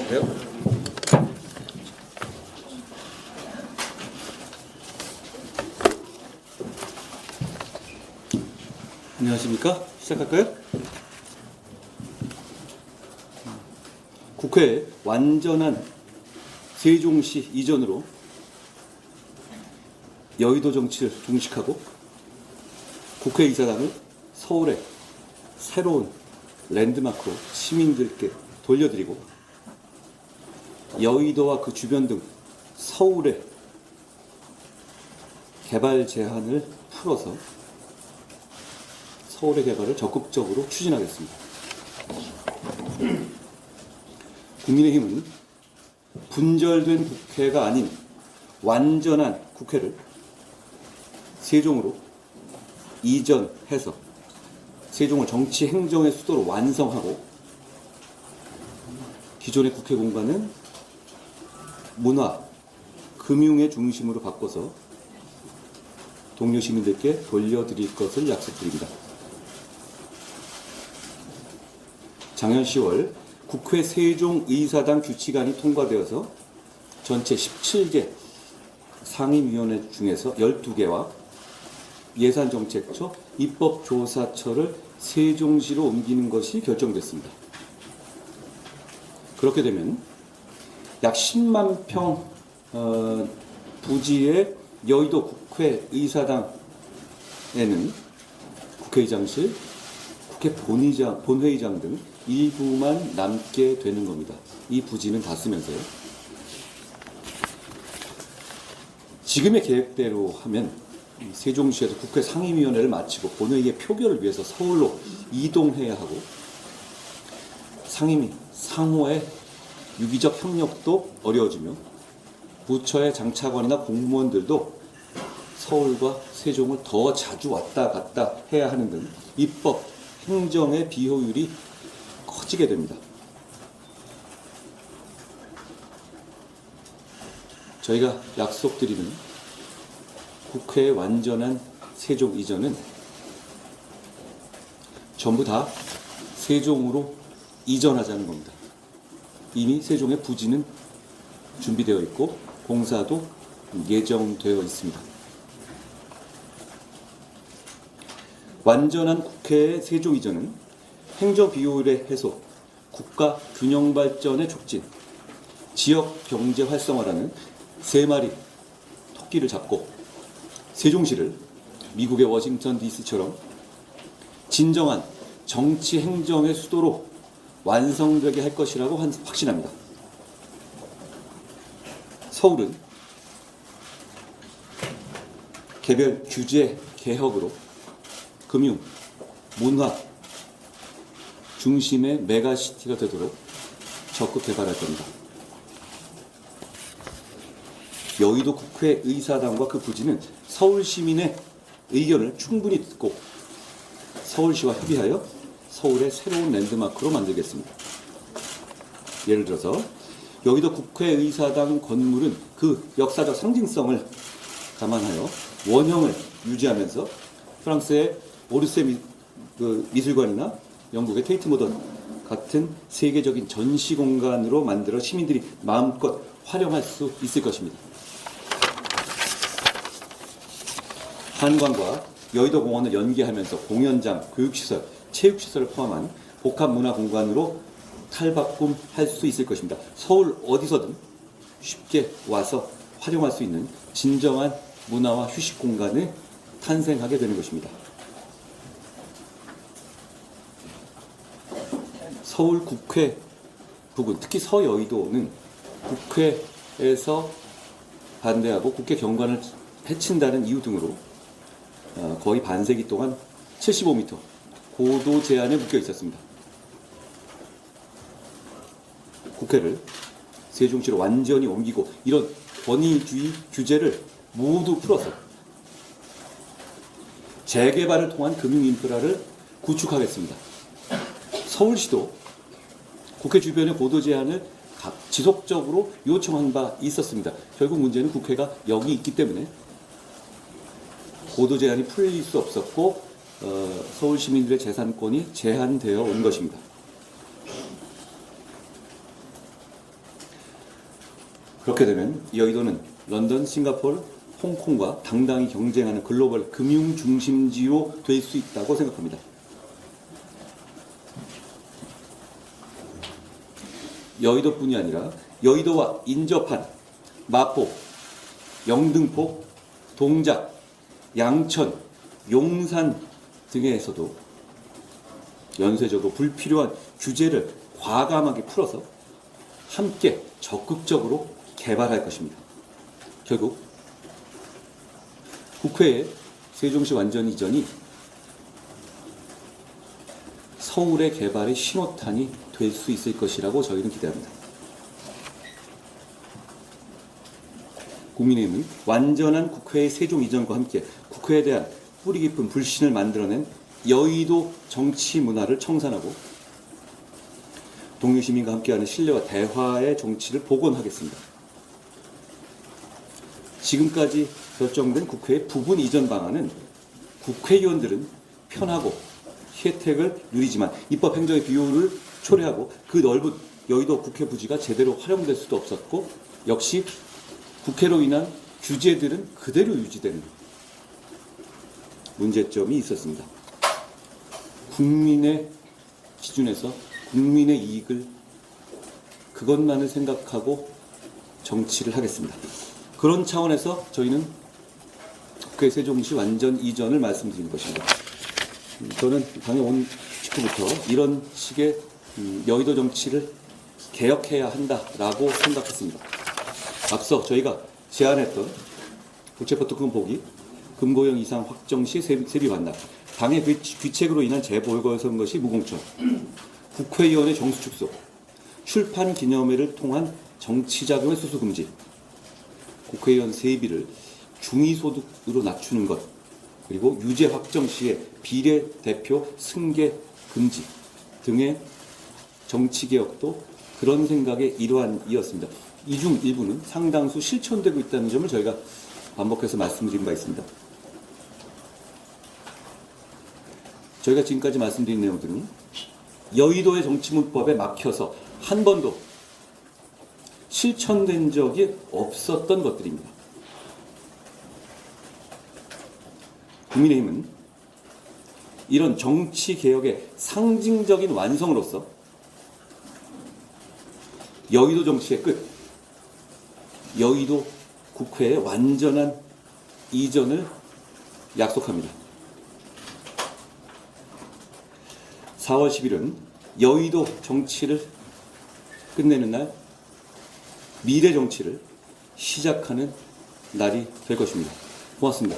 시작할까요? 안녕하십니까? 시작할까요? 국회의 완전한 세종시 이전으로 여의도 정치를 종식하고 국회의사당을 서울의 새로운 랜드마크로 시민들께 돌려드리고 여의도와 그 주변 등 서울의 개발 제한을 풀어서 서울의 개발을 적극적으로 추진하겠습니다. 국민의힘은 분절된 국회가 아닌 완전한 국회를 세종으로 이전해서 세종을 정치 행정의 수도로 완성하고 기존의 국회 공간은 문화, 금융의 중심으로 바꿔서 동료 시민들께 돌려드릴 것을 약속드립니다. 작년 10월 국회 세종의사당 규칙안이 통과되어서 전체 17개 상임위원회 중에서 12개와 예산정책처, 입법조사처를 세종시로 옮기는 것이 결정됐습니다. 그렇게 되면 약 10만 평 부지의 여의도 국회의사당에는 국회의장실, 국회 본회의장 등 일부만 남게 되는 겁니다. 이 부지는 다 쓰면서요. 지금의 계획대로 하면 세종시에서 국회 상임위원회를 마치고 본회의의 표결을 위해서 서울로 이동해야 하고 상임위, 상호의 유기적 협력도 어려워지며 부처의 장차관이나 공무원들도 서울과 세종을 더 자주 왔다 갔다 해야 하는 등 입법, 행정의 비효율이 커지게 됩니다. 저희가 약속드리는 국회의 완전한 세종 이전은 전부 다 세종으로 이전하자는 겁니다. 이미 세종의 부지는 준비되어 있고 공사도 예정되어 있습니다. 완전한 국회의 세종 이전은 행정 비효율의 해소, 국가 균형 발전의 촉진, 지역 경제 활성화라는 세 마리 토끼를 잡고 세종시를 미국의 워싱턴 DC처럼 진정한 정치 행정의 수도로 완성되게 할 것이라고 확신합니다. 서울은 개별 규제 개혁으로 금융, 문화 중심의 메가시티가 되도록 적극 개발할 겁니다. 여의도 국회의사당과 그 부지는 서울 시민의 의견을 충분히 듣고 서울시와 협의하여 서울의 새로운 랜드마크로 만들겠습니다. 예를 들어서 여의도 국회의사당 건물은 그 역사적 상징성을 감안하여 원형을 유지하면서 프랑스의 오르세 미술관이나 영국의 테이트 모던 같은 세계적인 전시 공간으로 만들어 시민들이 마음껏 활용할 수 있을 것입니다. 한강과 여의도 공원을 연계하면서 공연장, 교육시설, 체육시설을 포함한 복합문화공간으로 탈바꿈할 수 있을 것입니다. 서울 어디서든 쉽게 와서 활용할 수 있는 진정한 문화와 휴식 공간을 탄생하게 되는 것입니다. 서울 국회 부근, 특히 서여의도는 국회에서 반대하고 국회 경관을 해친다는 이유 등으로 거의 반세기 동안 75m 고도 제한에 묶여 있었습니다. 국회를 세종시로 완전히 옮기고 이런 권위주의 규제를 모두 풀어서 재개발을 통한 금융인프라를 구축하겠습니다. 서울시도 국회 주변의 고도 제한을 지속적으로 요청한 바 있었습니다. 결국 문제는 국회가 여기 있기 때문에 고도 제한이 풀릴 수 없었고 서울 시민들의 재산권이 제한되어 온 것입니다. 그렇게 되면 여의도는 런던, 싱가포르, 홍콩과 당당히 경쟁하는 글로벌 금융 중심지로 될 수 있다고 생각합니다. 여의도뿐이 아니라 여의도와 인접한 마포, 영등포, 동작, 양천, 용산 등에서도 연쇄적으로 불필요한 규제를 과감하게 풀어서 함께 적극적으로 개발할 것입니다. 결국 국회의 세종시 완전 이전이 서울의 개발의 신호탄이 될 수 있을 것이라고 저희는 기대합니다. 국민의힘은 완전한 국회의 세종 이전과 함께 국회에 대한 뿌리 깊은 불신을 만들어낸 여의도 정치 문화를 청산하고 동료 시민과 함께하는 신뢰와 대화의 정치를 복원하겠습니다. 지금까지 결정된 국회의 부분 이전 방안은 국회의원들은 편하고 혜택을 누리지만 입법 행정의 비율을 초래하고 그 넓은 여의도 국회 부지가 제대로 활용될 수도 없었고 역시 국회로 인한 규제들은 그대로 유지되는 문제점이 있었습니다. 국민의 기준에서 국민의 이익을 그것만을 생각하고 정치를 하겠습니다. 그런 차원에서 저희는 국회 세종시 완전 이전을 말씀드리는 것입니다. 저는 당에 온 직후부터 이런 식의 여의도 정치를 개혁해야 한다라고 생각했습니다. 앞서 저희가 제안했던 국채포트금 보기, 금고형 이상 확정 시 세비 반납, 당의 귀책으로 인한 재보궐선거 시 무공천, 국회의원의 정수 축소, 출판 기념회를 통한 정치자금의 수수 금지, 국회의원 세비를 중위소득으로 낮추는 것, 그리고 유죄 확정 시에 비례대표 승계 금지 등의 정치개혁도 그런 생각의 일환이었습니다. 이 중 일부는 상당수 실천되고 있다는 점을 저희가 반복해서 말씀드린 바 있습니다. 저희가 지금까지 말씀드린 내용들은 여의도의 정치문법에 막혀서 한 번도 실천된 적이 없었던 것들입니다. 국민의힘은 이런 정치개혁의 상징적인 완성으로서 여의도 정치의 끝, 여의도 국회의 완전한 이전을 약속합니다. 4월 10일은 여의도 정치를 끝내는 날, 미래 정치를 시작하는 날이 될 것입니다. 고맙습니다.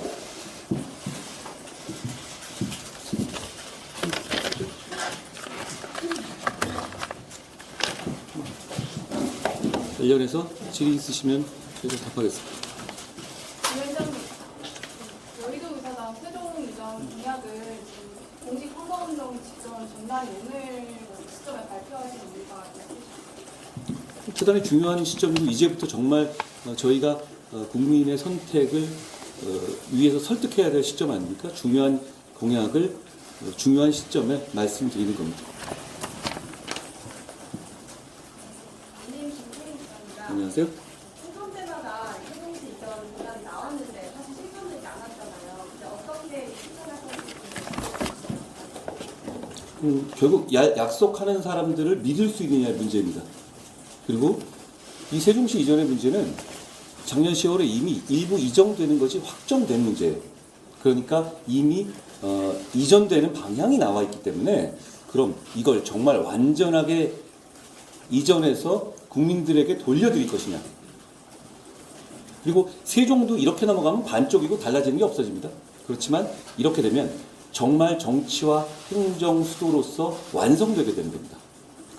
관련해서 질의 있으시면 제가 답하겠습니다. 위원장님, 여의도 의사당 세종 이전 공약을 공식 선거운동 직전 전날 오늘 시점에 발표하시는 이유가 있으십니까? 대단히 중요한 시점이고 이제부터 정말 저희가 국민의 선택을 위해서 설득해야 될 시점 아닙니까? 중요한 공약을 중요한 시점에 말씀드리는 겁니다. 안녕하세요. 총선 때마다 세종시 이전 공약이 나왔는데 사실 실천되지 않았잖아요. 근데 어떻게 실천할 결국 약속하는 사람들을 믿을 수 있느냐의 문제입니다. 그리고 이 세종시 이전의 문제는 작년 10월에 이미 일부 이전되는 것이 확정된 문제예요. 그러니까 이미 이전되는 방향이 나와 있기 때문에 그럼 이걸 정말 완전하게 이전해서 국민들에게 돌려드릴 것이냐. 그리고 세종도 이렇게 넘어가면 반쪽이고 달라지는 게 없어집니다. 그렇지만 이렇게 되면 정말 정치와 행정 수도로서 완성되게 되는 겁니다.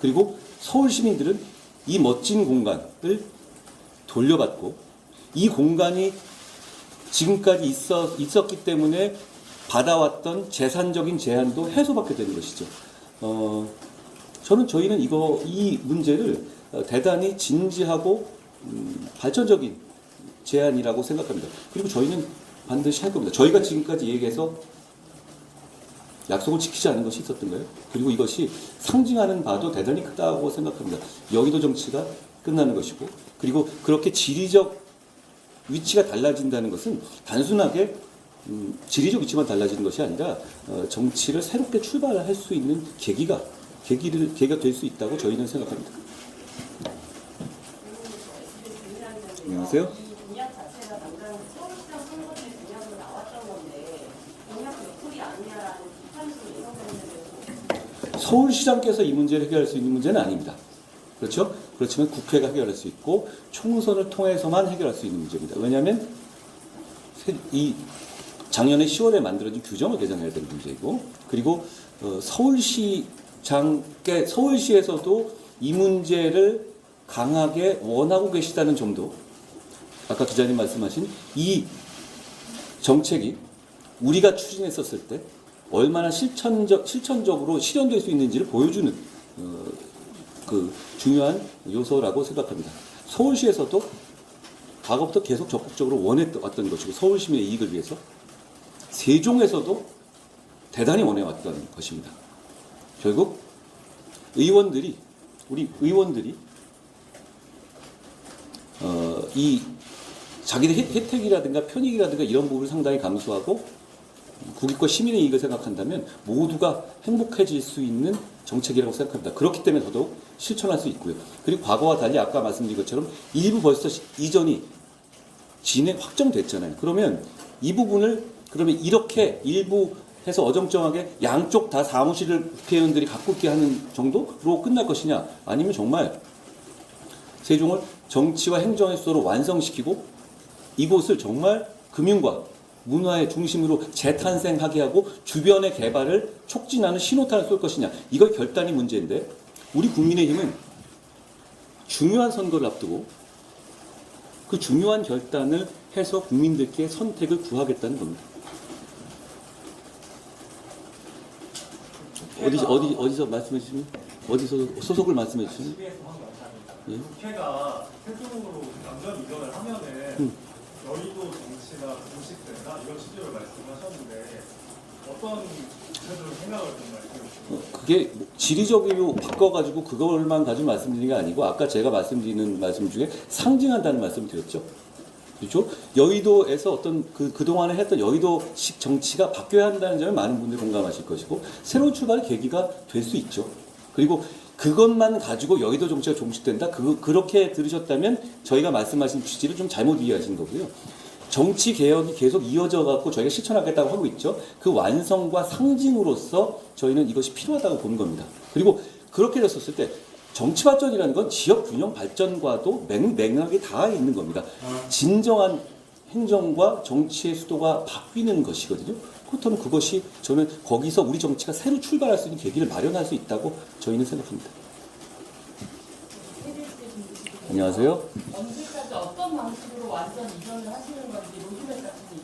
그리고 서울 시민들은 이 멋진 공간을 돌려받고 이 공간이 지금까지 있었기 때문에 받아왔던 재산적인 제한도 해소받게 되는 것이죠. 저희는 이 문제를 대단히 진지하고 발전적인 제안이라고 생각합니다. 그리고 저희는 반드시 할 겁니다. 저희가 지금까지 얘기해서 약속을 지키지 않은 것이 있었던 거예요. 그리고 이것이 상징하는 바도 대단히 크다고 생각합니다. 여의도 정치가 끝나는 것이고, 그리고 그렇게 지리적 위치가 달라진다는 것은 단순하게 지리적 위치만 달라지는 것이 아니라 정치를 새롭게 출발할 수 있는 계기가 될 수 있다고 저희는 생각합니다. 안녕하세요. 이 공약 자체가 당장 서울시장 선거 때 공약으로 나왔던 건데 공약 몇풀이 아니냐라는 비판이 좀 예상되는데 서울시장께서 이 문제를 해결할 수 있는 문제는 아닙니다. 그렇죠? 그렇지만 국회가 해결할 수 있고 총선을 통해서만 해결할 수 있는 문제입니다. 왜냐하면 이 작년에 10월에 만들어진 규정을 개정해야 되는 문제이고, 그리고 서울시에서도 이 문제를 강하게 원하고 계시다는 점도, 아까 기자님 말씀하신 이 정책이 우리가 추진했었을 때 얼마나 실천적으로 실현될 수 있는지를 보여주는 그 중요한 요소라고 생각합니다. 서울시에서도 과거부터 계속 적극적으로 원해왔던 것이고, 서울시민의 이익을 위해서 세종에서도 대단히 원해왔던 것입니다. 결국 우리 의원들이 이 자기들 혜택이라든가 편익이라든가 이런 부분을 상당히 감수하고 국익과 시민의 이익을 생각한다면 모두가 행복해질 수 있는 정책이라고 생각합니다. 그렇기 때문에 더더욱 실천할 수 있고요. 그리고 과거와 달리 아까 말씀드린 것처럼 일부 벌써 이전이 확정됐잖아요. 그러면 이 부분을 이렇게 일부 해서 어정쩡하게 양쪽 다 사무실을 국회의원들이 갖고 있게 하는 정도로 끝날 것이냐, 아니면 정말 세종을 정치와 행정의 수도로 완성시키고 이곳을 정말 금융과 문화의 중심으로 재탄생하게 하고 주변의 개발을 촉진하는 신호탄을 쏠 것이냐, 이걸 결단이 문제인데, 우리 국민의힘은 중요한 선거를 앞두고 그 중요한 결단을 해서 국민들께 선택을 구하겠다는 겁니다. 어디서 말씀해 주시면, 어디서 소속을 말씀해 주시면? 예? 국회가 세종으로 완전 이전을 하면은 여의도 정치가 공식된다 이런 취지로 말씀하셨는데 어떤 구체적인 생각을 좀 말씀해 주시죠? 그게 지리적으로 바꿔가지고 그걸만 가지고 말씀드리는 게 아니고, 아까 제가 말씀드리는 말씀 중에 상징한다는 말씀을 드렸죠. 그렇죠? 여의도에서 어떤 그동안에 했던 여의도식 정치가 바뀌어야 한다는 점에 많은 분들이 공감하실 것이고, 새로운 출발의 계기가 될 수 있죠. 그리고 그것만 가지고 여의도 정치가 종식된다? 그렇게 들으셨다면 저희가 말씀하신 취지를 좀 잘못 이해하신 거고요. 정치 개혁이 계속 이어져 갖고 저희가 실천하겠다고 하고 있죠. 그 완성과 상징으로서 저희는 이것이 필요하다고 보는 겁니다. 그리고 그렇게 됐었을 때 정치 발전이라는 건 지역 균형 발전과도 맥락이 다 있는 겁니다. 진정한 행정과 정치의 수도가 바뀌는 것이거든요. 그렇다면 그것이 저는 거기서 우리 정치가 새로 출발할 수 있는 계기를 마련할 수 있다고 저희는 생각합니다. 안녕하세요. 언제까지 어떤 방식으로 완전 이전을 하시는 건지 로드맵 같은 게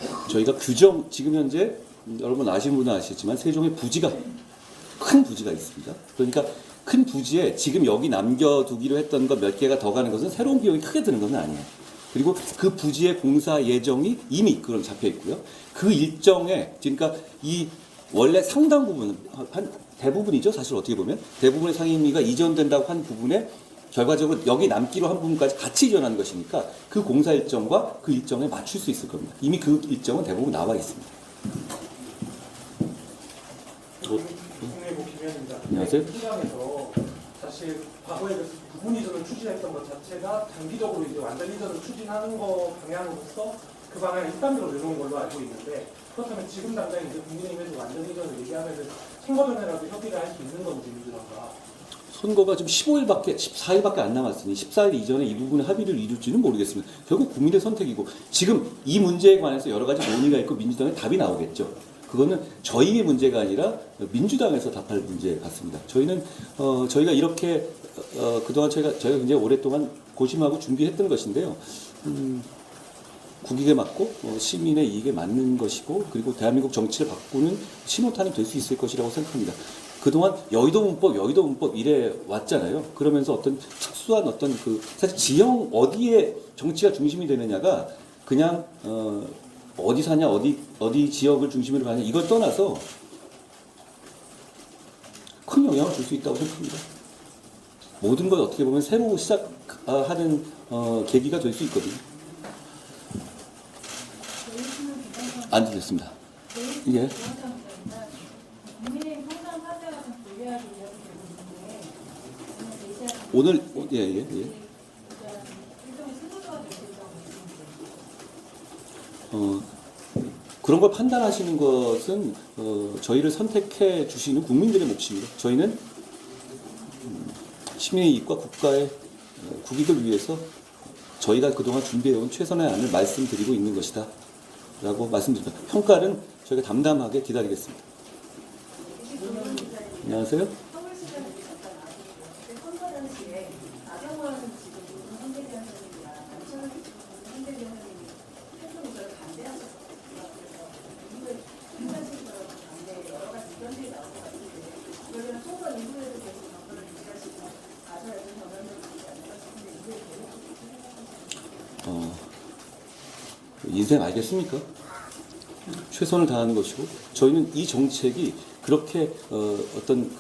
있으신가요? 저희가 지금 현재 여러분 아시는 분은 아시겠지만 세종에 큰 부지가 있습니다. 그러니까 큰 부지에 지금 여기 남겨두기로 했던 것 몇 개가 더 가는 것은 새로운 비용이 크게 드는 것은 아니에요. 그리고 그 부지의 공사 예정이 이미 그런 잡혀 있고요. 그 일정에, 그러니까 이 원래 상당 부분, 한 대부분이죠. 사실 어떻게 보면 대부분의 상임위가 이전된다고 한 부분에 결과적으로 여기 남기로 한 부분까지 같이 이전하는 것이니까 그 공사 일정과 그 일정에 맞출 수 있을 겁니다. 이미 그 일정은 대부분 나와 있습니다. 국내고 김현입니다. 안녕하세요. 시장에서 사실 과거에 부분 이전을 추진했던 것 자체가 장기적으로 이제 완전 이전을 추진하는 거 방향으로서 그 방향을 1단계로 내놓은 걸로 알고 있는데, 그렇다면 지금 당장 이제 국민의힘에서 완전 이전을 얘기하면은 선거 전에라도 협의를 할 수 있는 건지 민주당과. 선거가 지금 14일밖에 안 남았으니 14일 이전에 이 부분의 합의를 이룰지는 모르겠습니다. 결국 국민의 선택이고, 지금 이 문제에 관해서 여러 가지 논의가 있고 민주당의 답이 나오겠죠. 그거는 저희의 문제가 아니라 민주당에서 답할 문제 같습니다. 저희는 저희가 이렇게 그동안 저희가 굉장히 오랫동안 고심하고 준비했던 것인데요. 국익에 맞고 시민의 이익에 맞는 것이고, 그리고 대한민국 정치를 바꾸는 신호탄이 될 수 있을 것이라고 생각합니다. 그동안 여의도 문법 이래 왔잖아요. 그러면서 어떤 특수한 사실 지형 어디에 정치가 중심이 되느냐가 그냥 어디 사냐, 어디 지역을 중심으로 가냐, 이걸 떠나서 큰 영향을 줄 수 있다고 생각합니다. 모든 걸 어떻게 보면 새로 시작하는 계기가 될 수 있거든요. 안 들렸습니다. 예. 국민의힘 통상 사태가 좀 불리하게 이야기되고 있는데 오늘 예. 일종의 승부조가 될 수 있다고 말씀드려요. 그런 걸 판단하시는 것은 저희를 선택해 주시는 국민들의 몫입니다. 저희는 시민의 이익과 국가의 국익을 위해서 저희가 그동안 준비해온 최선의 안을 말씀드리고 있는 것이다 라고 말씀드립니다. 평가는 저희가 담담하게 기다리겠습니다. 안녕하세요. 서울시장 얘기셨잖아. 그때 선거 당시에 나경원 지금 황대경 선생님이랑 남철 황대경 선생님이 태풍 이걸 반대하셨어요. 그래서 이후에 행사실처럼 반대 여러 가지 의견들이 나올 것 같은데 그러면 총선 이후에도 계속 정권을 유지하시고 가셔야 되는 전환점이 있지 않을까 싶은데 이게 인생 알겠습니까? 최선을 다하는 것이고 저희는 이 정책이 그렇게 어떤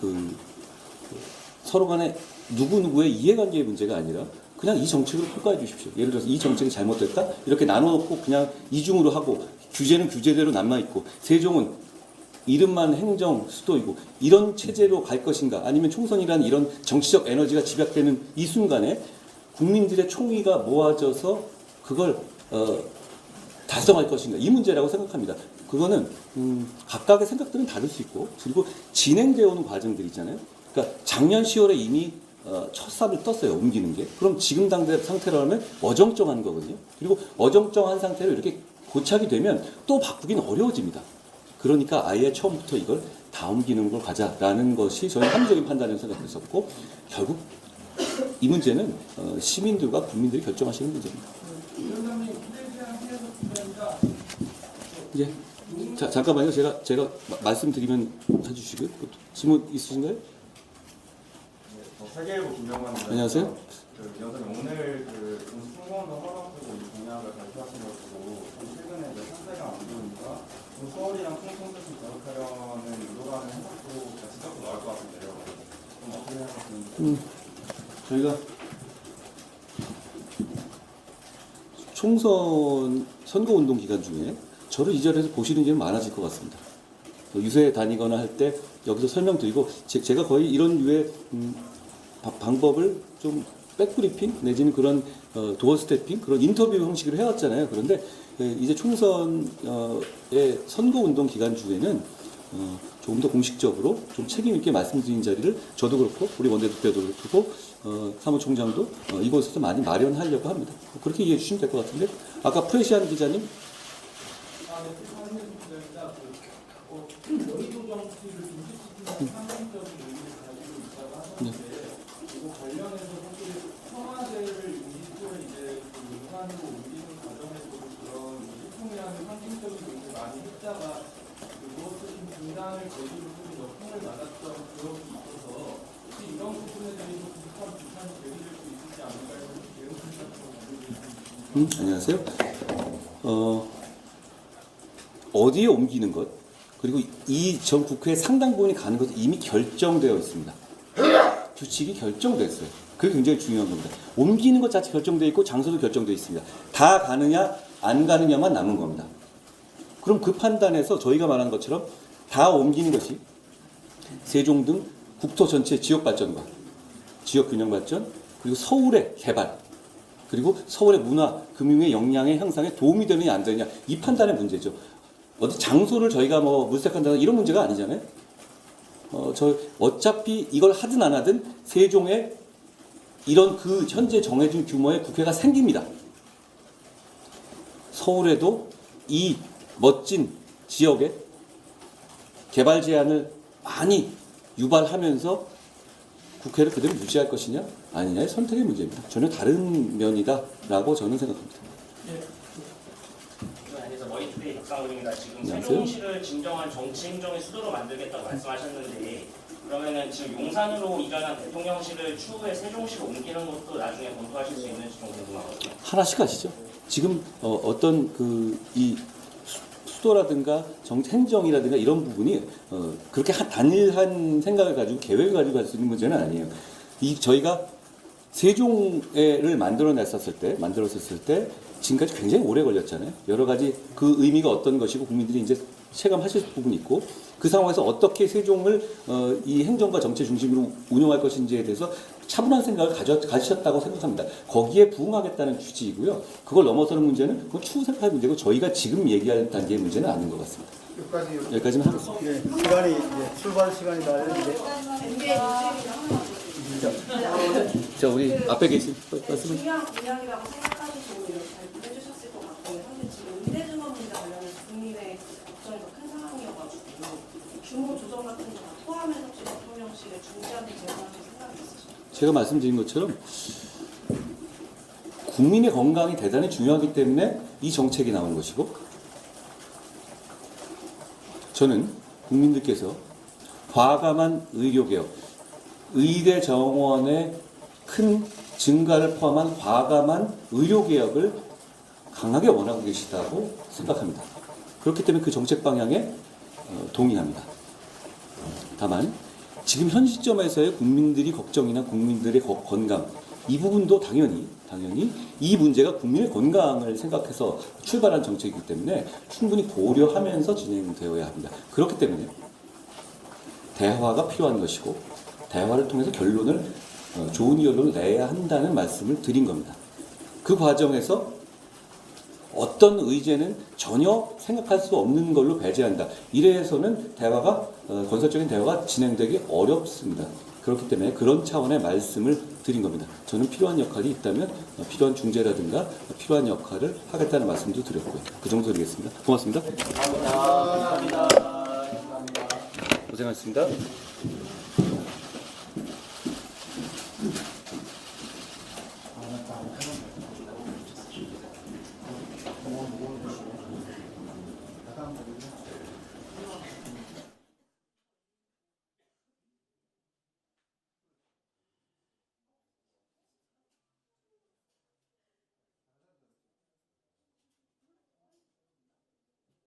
서로 간에 누구누구의 이해관계의 문제가 아니라 그냥 이 정책으로 평가해 주십시오. 예를 들어서 이 정책이 잘못됐다? 이렇게 나눠놓고 그냥 이중으로 하고 규제는 규제대로 남아있고 세종은 이름만 행정 수도이고 이런 체제로 갈 것인가 아니면 총선이라는 이런 정치적 에너지가 집약되는 이 순간에 국민들의 총의가 모아져서 그걸 달성할 것인가 이 문제라고 생각합니다. 그거는 각각의 생각들은 다를 수 있고 그리고 진행되어 오는 과정들이 있잖아요. 그러니까 작년 10월에 이미 첫 삽을 떴어요. 옮기는 게. 그럼 지금 당대 상태라면 어정쩡한 거거든요. 그리고 어정쩡한 상태로 이렇게 고착이 되면 또 바꾸기는 어려워집니다. 그러니까 아예 처음부터 이걸 다 옮기는 걸 가자라는 것이 저는 합리적인 판단을 생각했었고 결국 이 문제는 시민들과 국민들이 결정하시는 문제입니다. 예. 자, 잠깐만요. 제가 말씀드리면 해주시고요. 질문 있으신가요? 세계일보 김병만 기자. 안녕하세요. 여선님 오늘 승무원도 허락하고 이 공약을 발표하신 걸 보고 최근에 이제 상세가 안 좋으니까 서울이랑 총선에서 결합하려는 의도라는 해석도 지적도 나올 것 같은데요. 좀 어떻게 생각하시는지. 저희가 총선 선거운동 기간 중에 저를 이 자리에서 보시는 일은 많아질 것 같습니다. 유세 다니거나 할 때 여기서 설명드리고 제가 거의 이런 유의 방법을 좀 백브리핑 내지는 그런 도어 스태핑 그런 인터뷰 형식으로 해왔잖아요. 그런데 이제 총선의 선거운동 기간 중에는 조금 더 공식적으로 좀 책임 있게 말씀드린 자리를 저도 그렇고 우리 원내대표도 그렇고 사무총장도 이곳에서 많이 마련하려고 합니다. 그렇게 이해해 주시면 될 것 같은데 아까 프레시안 기자님 여의도 정치를 중시시키는 상징적인 의미를 가지고 있다고 하는데 이거 관련해서 사실 청와대를 유니스토에 이제 용산으로 옮기는 과정에서도 그런 유니폼이라는 상징적인 의미를 많이 했다가 그것을 좀 중단을 계기로 좀 역풍을 맞았던 기억이 있어서 혹시 이런 부분에 대해서 비슷한 비판이 제기될 수 있지 않을까요? 내용 좀 안녕하세요. 어디에 옮기는 것 그리고 이 전 국회의 상당 부분이 가는 것은 이미 결정되어 있습니다. 규칙이 결정됐어요. 그게 굉장히 중요한 겁니다. 옮기는 것 자체 결정되어 있고 장소도 결정되어 있습니다. 다 가느냐 안 가느냐만 남은 겁니다. 그럼 그 판단에서 저희가 말한 것처럼 다 옮기는 것이 세종 등 국토 전체 지역 발전과 지역 균형 발전 그리고 서울의 개발 그리고 서울의 문화, 금융의 역량의 향상에 도움이 되느냐 안 되느냐 이 판단의 문제죠. 어디 장소를 저희가 물색한다는 이런 문제가 아니잖아요. 어차피 이걸 하든 안 하든 세종에 이런 그 현재 정해진 규모의 국회가 생깁니다. 서울에도 이 멋진 지역에 개발 제한을 많이 유발하면서 국회를 그대로 유지할 것이냐 아니냐의 선택의 문제입니다. 전혀 다른 면이다라고 저는 생각합니다. 그래서 머니투데이 박상훈입니다. 지금 안녕하세요. 세종시를 진정한 정치 행정의 수도로 만들겠다고 말씀하셨는데 그러면은 지금 용산으로 이전한 대통령실을 추후에 세종시로 옮기는 것도 나중에 검토하실 수 있는지 좀 궁금하거든요. 하나씩 하시죠. 지금 어떤 이 수도라든가 행정이라든가 이런 부분이 그렇게 단일한 생각을 가지고 계획을 가지고 할 수 있는 문제는 아니에요. 저희가 세종을 만들었을 때 지금까지 굉장히 오래 걸렸잖아요. 여러 가지 그 의미가 어떤 것이고 국민들이 이제 체감하실 부분이 있고 그 상황에서 어떻게 세종을 이 행정과 정치 중심으로 운영할 것인지에 대해서 차분한 생각을 가지셨다고 생각합니다. 거기에 부응하겠다는 취지이고요. 그걸 넘어서는 문제는 그건 추후 생각할 문제고 저희가 지금 얘기할 단계의 문제는 아닌 것 같습니다. 여기까지만 하겠습니다. 네, 시간이 이제 출발 시간이 다 됐는데 자, 우리 앞에 계신 말씀을 중요한 공약이라고 생각하는 부분을 잘 해주셨을 것 같고요. 사실 지금 임대주거 문제 관련해서 국민의 걱정이 더 큰 상황이어가지고 규모 조정 같은 거 다 포함해서 혹시 대통령실에 중재안을 제안하실 생각이 있으신가요? 제가 말씀드린 것처럼 국민의 건강이 대단히 중요하기 때문에 이 정책이 나온 것이고 저는 국민들께서 과감한 의료개혁, 의대 정원의 큰 증가를 포함한 과감한 의료개혁을 강하게 원하고 계시다고 생각합니다. 그렇기 때문에 그 정책 방향에 동의합니다. 다만 지금 현 시점에서의 국민들이 걱정이나 국민들의 건강 이 부분도 당연히 이 문제가 국민의 건강을 생각해서 출발한 정책이기 때문에 충분히 고려하면서 진행되어야 합니다. 그렇기 때문에 대화가 필요한 것이고 대화를 통해서 좋은 결론을 내야 한다는 말씀을 드린 겁니다. 그 과정에서 어떤 의제는 전혀 생각할 수 없는 걸로 배제한다. 이래서는 건설적인 대화가 진행되기 어렵습니다. 그렇기 때문에 그런 차원의 말씀을 드린 겁니다. 저는 필요한 역할이 있다면 필요한 중재라든가 필요한 역할을 하겠다는 말씀도 드렸고요. 그 정도 드리겠습니다. 고맙습니다. 감사합니다. 고생하셨습니다.